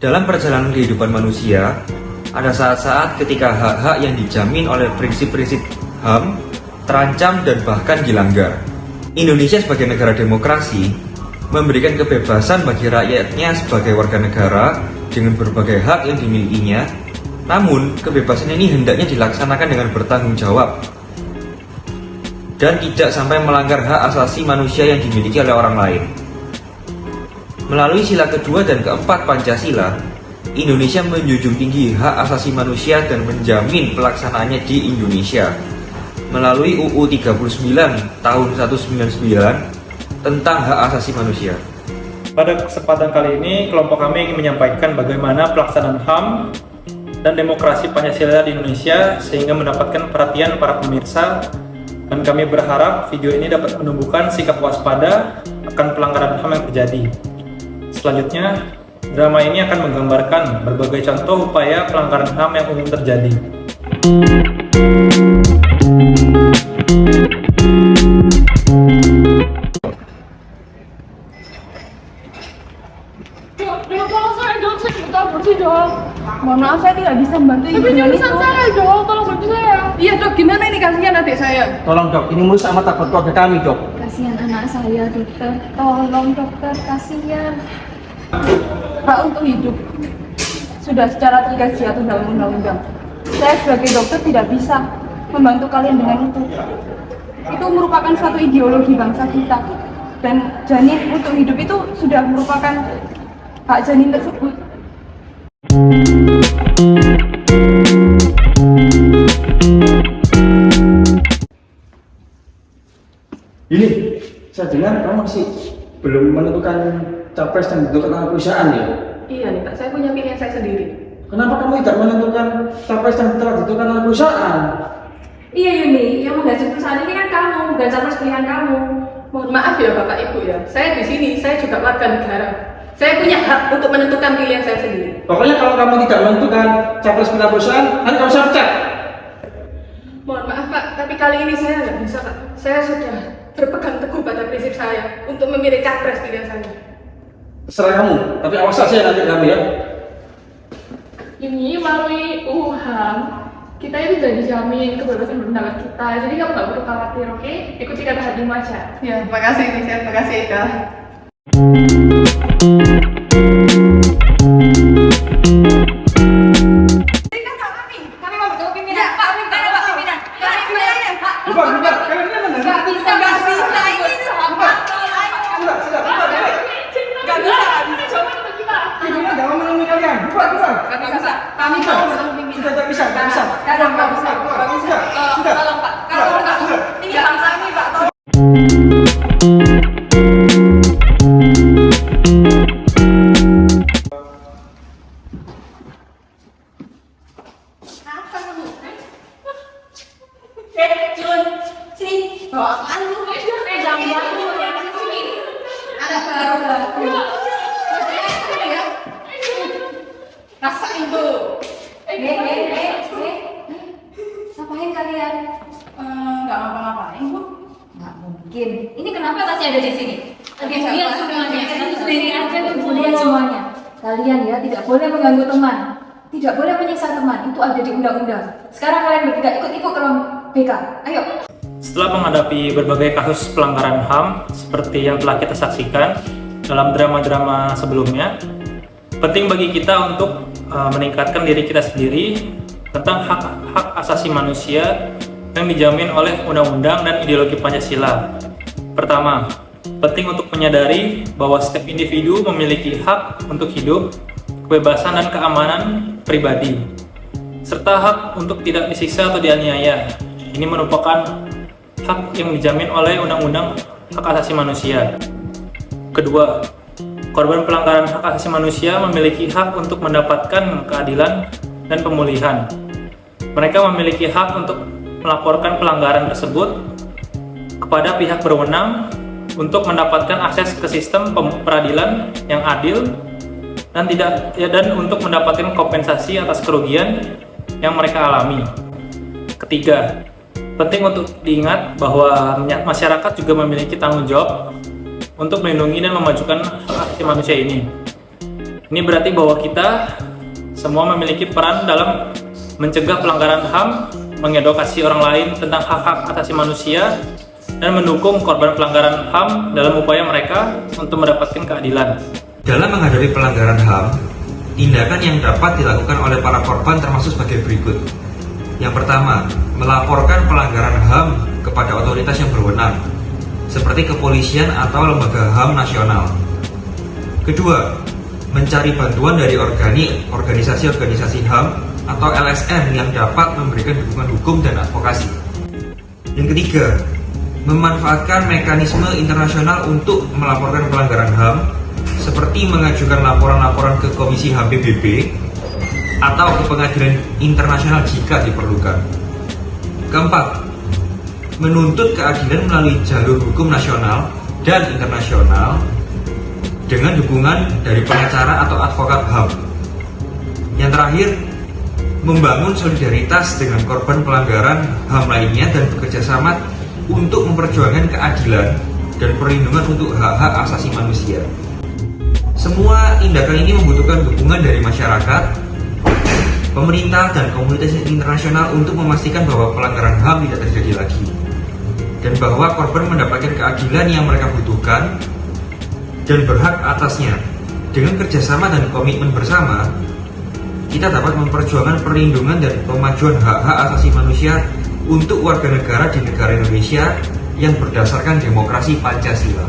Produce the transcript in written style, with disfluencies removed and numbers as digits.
Dalam perjalanan kehidupan manusia, ada saat-saat ketika hak-hak yang dijamin oleh prinsip-prinsip HAM terancam dan bahkan dilanggar. Indonesia sebagai negara demokrasi memberikan kebebasan bagi rakyatnya sebagai warga negara dengan berbagai hak yang dimilikinya. Namun, kebebasan ini hendaknya dilaksanakan dengan bertanggung jawab dan tidak sampai melanggar hak asasi manusia yang dimiliki oleh orang lain. Melalui sila kedua dan keempat Pancasila, Indonesia menjunjung tinggi hak asasi manusia dan menjamin pelaksanaannya di Indonesia. Melalui UU 39 tahun 1999 tentang hak asasi manusia. Pada kesempatan kali ini, kelompok kami ingin menyampaikan bagaimana pelaksanaan HAM dan demokrasi Pancasila di Indonesia sehingga mendapatkan perhatian para pemirsa, dan kami berharap video ini dapat menumbuhkan sikap waspada akan pelanggaran HAM yang terjadi. Selanjutnya, drama ini akan menggambarkan berbagai contoh upaya pelanggaran HAM yang umum terjadi. Mohon maaf, saya tidak bisa membantu ibu. Tapi ini urusan saya dong, tolong bantu saya. Iya dok, gimana ini, kasihan adik saya. Tolong dok, ini mulus sama takut keluarga kami dok. Kasihan anak saya dokter, tolong dokter, kasihan. Hak untuk hidup sudah secara tegas diatur dalam undang-undang. Saya sebagai dokter tidak bisa membantu kalian dengan itu. Itu merupakan suatu ideologi bangsa kita. Dan janin untuk hidup itu sudah merupakan hak janin tersebut. Ini, saya dengar kamu masih belum menentukan capres dan menentukan nama perusahaan ya? Iya nih Pak, saya punya pilihan saya sendiri. Kenapa kamu tidak menentukan capres dan telah ditentukan nama perusahaan? Iya Yuni, yang menggaji perusahaan ini kan kamu, bukan capres pilihan kamu. Mohon maaf ya Bapak Ibu ya, saya di sini, saya juga warga negara. Saya punya hak untuk menentukan pilihan saya sendiri. Pokoknya kalau kamu tidak menentukan capres pilihan perusahaan, nanti kamu saya pecat. Mohon maaf Pak, tapi kali ini saya nggak bisa Pak. Saya sudah berpegang teguh pada prinsip saya untuk memilih capres pilihan saya. Terserah kamu, tapi awas saja nanti kamu ya. Ini melalui UU HAM, kita itu sudah dijamin kebebasan berpendapat kita. Jadi kamu nggak perlu khawatir, oke? Ikuti kata hatimu aja. Ya, terima kasih Nisha, terima kasih Eka. Kami mau bertemu pimpinan. Pak, pimpinan, Pak, pimpinan. Kami pimpinan, Pak. Bubar, kalian mana? Nggak bisa. Ini sahabat. Sudah, Nggak bisa. Coba untuk kita. Ini jangan menemui kalian. Bubar. Nggak bisa. Kami mau bertemu pimpinan. Sudah, tak bisa. Sekarang nggak bisa. Sudah. Tolong Pak. Kalau bertemu, ini bangsa kami Pak. Tolong. Jun, sini. Bawa apaan lu? Jangan bantu ya. Sini. Ada baru. Rasain tuh. Ngapain kalian? Nggak ngapa-ngapain bu. Nggak mungkin. Ini kenapa tasnya ada di sini? Lihat semuanya. Sendiri aja tuh. Lihat semuanya. Kalian ya tidak boleh mengganggu teman. Tidak boleh menyiksa teman. Itu ada di undang-undang. Sekarang kalian bertiga ikut-ikut ke ruang BK. Ayo. Setelah menghadapi berbagai kasus pelanggaran HAM seperti yang telah kita saksikan dalam drama-drama sebelumnya, penting bagi kita untuk meningkatkan diri kita sendiri tentang hak-hak asasi manusia yang dijamin oleh undang-undang dan ideologi Pancasila. Pertama, penting untuk menyadari bahwa setiap individu memiliki hak untuk hidup, kebebasan dan keamanan pribadi, serta hak untuk tidak disiksa atau dianiaya. Ini merupakan hak yang dijamin oleh Undang-Undang Hak Asasi Manusia. Kedua, korban pelanggaran hak asasi manusia memiliki hak untuk mendapatkan keadilan dan pemulihan. Mereka memiliki hak untuk melaporkan pelanggaran tersebut kepada pihak berwenang untuk mendapatkan akses ke sistem peradilan yang adil dan untuk mendapatkan kompensasi atas kerugian yang mereka alami. Ketiga, penting untuk diingat bahwa masyarakat juga memiliki tanggung jawab untuk melindungi dan memajukan hak asasi manusia ini. Ini berarti bahwa kita semua memiliki peran dalam mencegah pelanggaran HAM, mengedukasi orang lain tentang hak-hak asasi manusia, dan mendukung korban pelanggaran HAM dalam upaya mereka untuk mendapatkan keadilan. Dalam menghadapi pelanggaran HAM, tindakan yang dapat dilakukan oleh para korban termasuk sebagai berikut. Yang pertama, melaporkan pelanggaran HAM kepada otoritas yang berwenang, seperti kepolisian atau lembaga HAM nasional. Kedua, mencari bantuan dari organisasi-organisasi HAM atau LSM yang dapat memberikan dukungan hukum dan advokasi. Yang ketiga, memanfaatkan mekanisme internasional untuk melaporkan pelanggaran HAM, seperti mengajukan laporan-laporan ke Komisi HAM PBB atau ke pengadilan internasional jika diperlukan. Keempat, menuntut keadilan melalui jalur hukum nasional dan internasional dengan dukungan dari pengacara atau advokat HAM. Yang terakhir, membangun solidaritas dengan korban pelanggaran HAM lainnya dan bekerjasama untuk memperjuangkan keadilan dan perlindungan untuk hak-hak asasi manusia. Semua tindakan ini membutuhkan dukungan dari masyarakat, pemerintah, dan komunitas internasional untuk memastikan bahwa pelanggaran HAM tidak terjadi lagi, dan bahwa korban mendapatkan keadilan yang mereka butuhkan dan berhak atasnya. Dengan kerjasama dan komitmen bersama, kita dapat memperjuangkan perlindungan dan pemajuan hak-hak asasi manusia untuk warga negara di negara Indonesia yang berdasarkan demokrasi Pancasila.